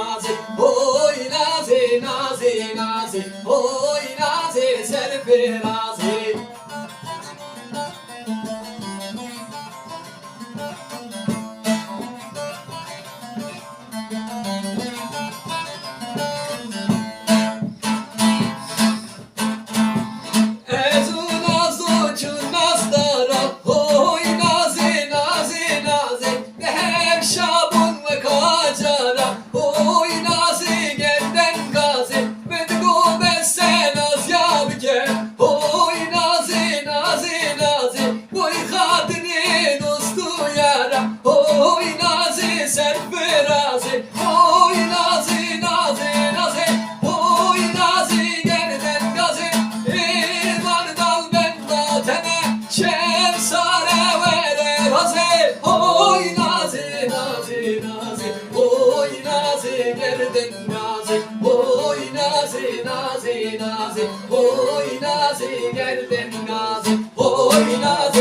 nazi, oy nazi, nazi, nazi, oy nazi, serferazi. Oy nazi serferazi, oy nazi, nazi, nazi, oy nazi gerden gazi, vardal ben vatene, şemsare vere razi, oy nazi, nazi, nazi, oy nazi gerden gazi, oy nazi, nazi, nazi, oy nazi gerden gazi, oy nazi.